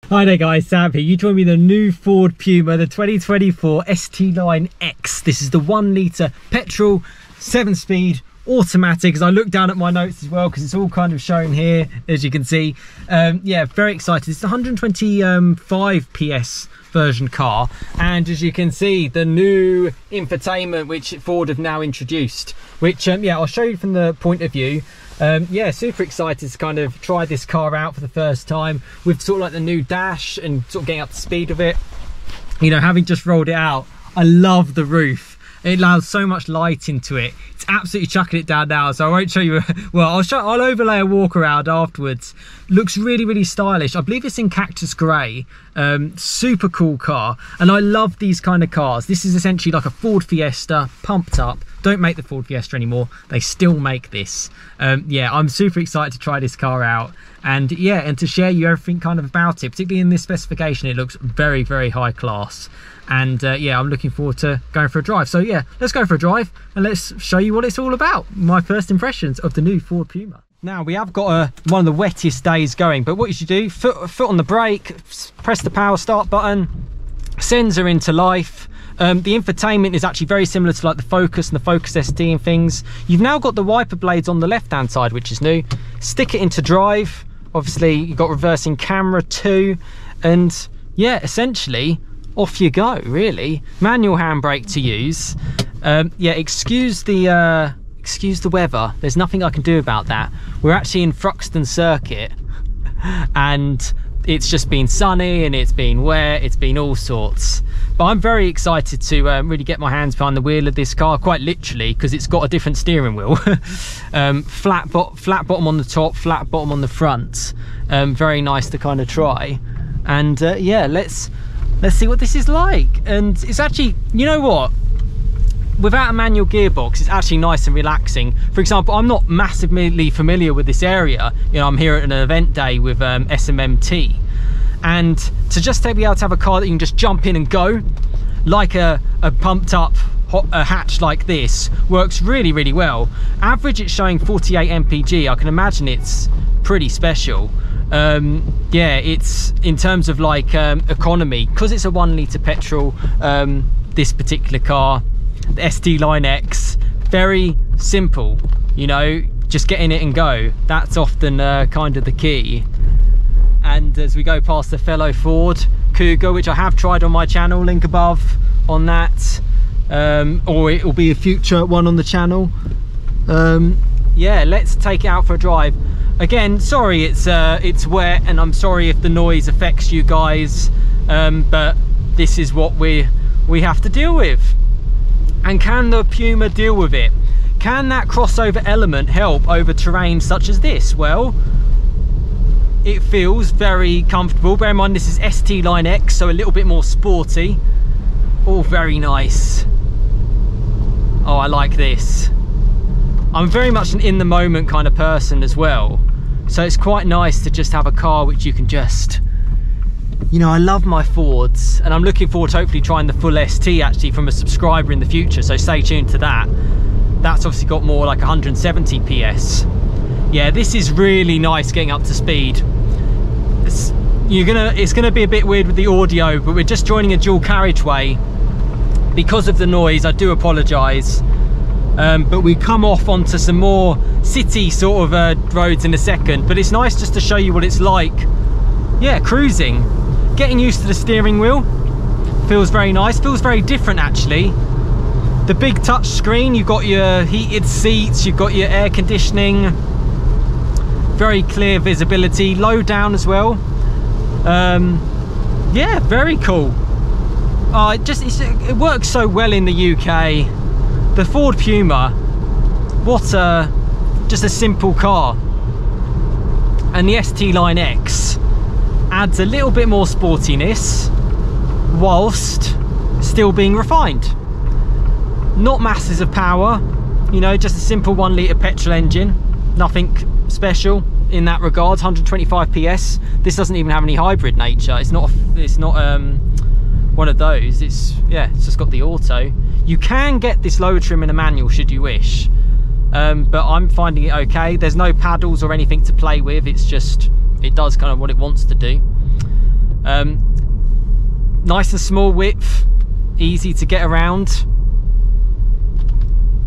Hi there guys, Sam here. You join me in the new Ford Puma, the 2024 ST-Line X. This is the 1 litre petrol, 7-speed, automatic, as I look down at my notes as well, because it's all kind of shown here, as you can see. Yeah, very excited. It's the 125 PS version car, and as you can see, the new infotainment which Ford have now introduced, which yeah, I'll show you from the point of view. Yeah, super excited to kind of try this car out for the first time with sort of like the new dash and sort of getting up to speed with it. You know, having just rolled it out, I love the roof. It allows so much light into it. It's absolutely chucking it down now, so I won't show you. Well, I'll overlay a walk around afterwards. Looks really, really stylish. I believe it's in cactus grey. Super cool car, and I love these kind of cars. This is essentially like a Ford Fiesta pumped up. Don't make the Ford Fiesta anymore. They still make this. Yeah, I'm super excited to try this car out, and yeah, and to share you everything kind of about it. Particularly in this specification, it looks very, very high class. And yeah, I'm looking forward to going for a drive. So yeah, let's go for a drive and let's show you what it's all about. My first impressions of the new Ford Puma. Now, we have got one of the wettest days going, but what you should do, foot on the brake, press the power start button, sensor into life. The infotainment is actually very similar to like the Focus and the Focus ST and things. You've now got the wiper blades on the left hand side, which is new. Stick it into drive. Obviously you've got reversing camera too, and yeah, essentially off you go, really. Manual handbrake to use. Yeah, excuse the weather. There's nothing I can do about that. We're actually in Thruxton Circuit, and it's just been sunny and it's been wet. It's been all sorts. But I'm very excited to really get my hands behind the wheel of this car, quite literally, because it's got a different steering wheel. Flat bottom on the top, flat bottom on the front. Very nice to kind of try. And yeah, let's see what this is like. And it's actually, you know what, without a manual gearbox, it's actually nice and relaxing. For example, I'm not massively familiar with this area. You know, I'm here at an event day with SMMT, and to just be able to have a car that you can just jump in and go, like a pumped up hatch like this, works really, really well. Average, it's showing 48 mpg. I can imagine it's pretty special. Yeah, it's in terms of like economy, because it's a 1 litre petrol, this particular car, the ST-Line X, very simple, you know, just get in it and go. That's often kind of the key. And as we go past the fellow Ford Cougar, which I have tried on my channel, link above on that, or it will be a future one on the channel. Yeah, let's take it out for a drive. Again, sorry it's wet, and I'm sorry if the noise affects you guys, but this is what we have to deal with. And can the Puma deal with it? Can that crossover element help over terrain such as this? Well, it feels very comfortable. Bear in mind, this is ST-Line X, so a little bit more sporty. All very nice. Oh, I like this. I'm very much an in the moment kind of person as well, so it's quite nice to just have a car which you can just, you know, I love my Fords, and I'm looking forward to hopefully trying the full ST actually from a subscriber in the future, so stay tuned to that. That's obviously got more like 170 PS. Yeah, this is really nice getting up to speed. It's gonna be a bit weird with the audio, but we're just joining a dual carriageway. Because of the noise, I do apologise. But we come off onto some more city sort of roads in a second, but it's nice just to show you what it's like. Yeah, cruising, getting used to the steering wheel, feels very nice, feels very different actually. The big touch screen, you've got your heated seats, you've got your air conditioning, very clear visibility, low down as well. Yeah, very cool. It works so well in the UK. The Ford Puma, just a simple car. And the ST-Line X adds a little bit more sportiness whilst still being refined. Not masses of power, you know, just a simple 1 litre petrol engine, nothing special in that regard. 125 PS. This doesn't even have any hybrid nature. It's not one of those. It's just got the auto. You can get this lower trim in a manual should you wish, but I'm finding it okay. There's no paddles or anything to play with. It's just, it does kind of what it wants to do. Nice and small width, easy to get around,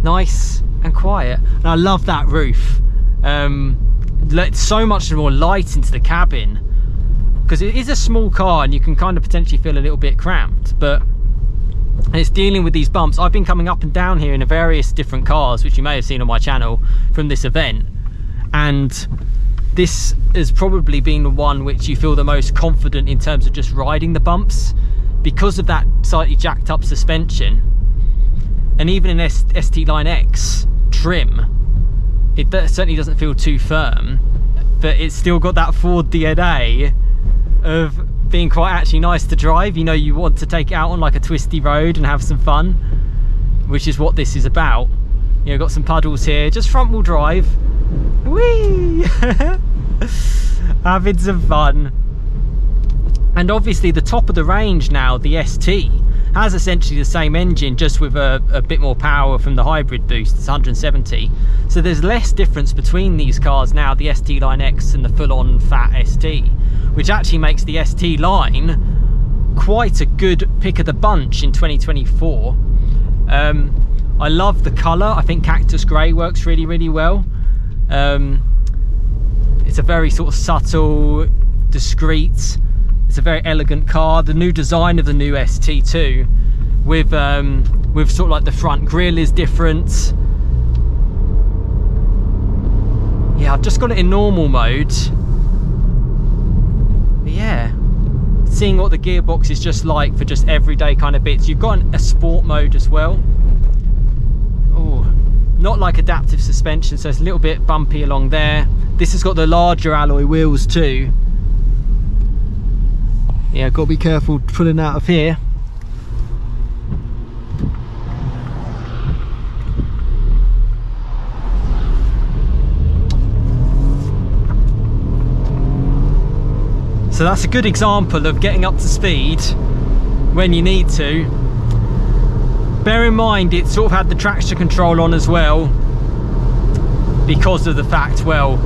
nice and quiet. And I love that roof. Let so much more light into the cabin, because it is a small car and you can kind of potentially feel a little bit cramped, but it's dealing with these bumps. I've been coming up and down here in various different cars, which you may have seen on my channel from this event, and this has probably been the one which you feel the most confident in terms of just riding the bumps, because of that slightly jacked up suspension. And even in ST-Line X trim, it certainly doesn't feel too firm, but it's still got that Ford DNA of being quite actually nice to drive. You know, you want to take it out on like a twisty road and have some fun, which is what this is about. You know, got some puddles here, just front wheel drive. Whee! Having some fun. And obviously the top of the range now, the ST, has essentially the same engine, just with a bit more power from the hybrid boost. It's 170. So there's less difference between these cars now, the ST-Line X and the full-on fat ST, which actually makes the ST-Line quite a good pick of the bunch in 2024. I love the colour. I think cactus grey works really, really well. It's a very sort of subtle, discreet, it's a very elegant car. The new design of the new ST too, with sort of like the front grille is different. Yeah, I've just got it in normal mode. But yeah, seeing what the gearbox is just like for just everyday kind of bits. You've got a sport mode as well. Oh, not like adaptive suspension, so it's a little bit bumpy along there. This has got the larger alloy wheels too. Yeah, got to be careful pulling out of here. So that's a good example of getting up to speed when you need to. Bear in mind it sort of had the traction control on as well, because of the fact, well,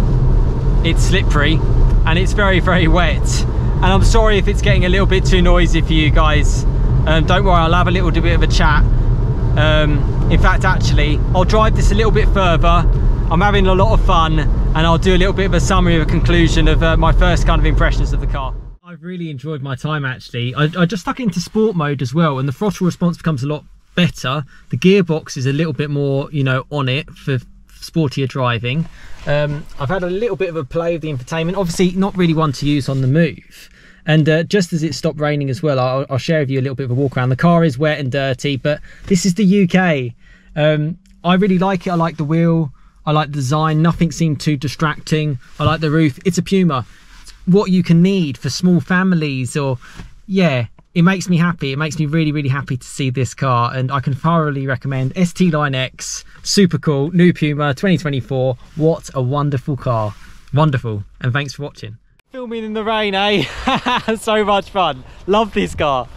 it's slippery and it's very, very wet. And I'm sorry if it's getting a little bit too noisy for you guys. Don't worry, I'll have a little bit of a chat. In fact, actually, I'll drive this a little bit further. I'm having a lot of fun, and I'll do a little bit of a summary of a conclusion of my first kind of impressions of the car. I've really enjoyed my time actually. I just stuck it into sport mode as well, and the throttle response becomes a lot better. The gearbox is a little bit more, you know, on it for sportier driving. I've had a little bit of a play with the infotainment, obviously not really one to use on the move. And just as it stopped raining as well, I'll share with you a little bit of a walk around. The car is wet and dirty, but this is the UK. I really like it. I like the wheel, I like the design, nothing seemed too distracting. I like the roof. It's a Puma. It's what you can need for small families, or yeah, it makes me happy. It makes me really, really happy to see this car, and I can thoroughly recommend ST-Line X. Super cool, new Puma 2024. What a wonderful car. Wonderful, and thanks for watching. Filming in the rain, eh? So much fun. Love this car.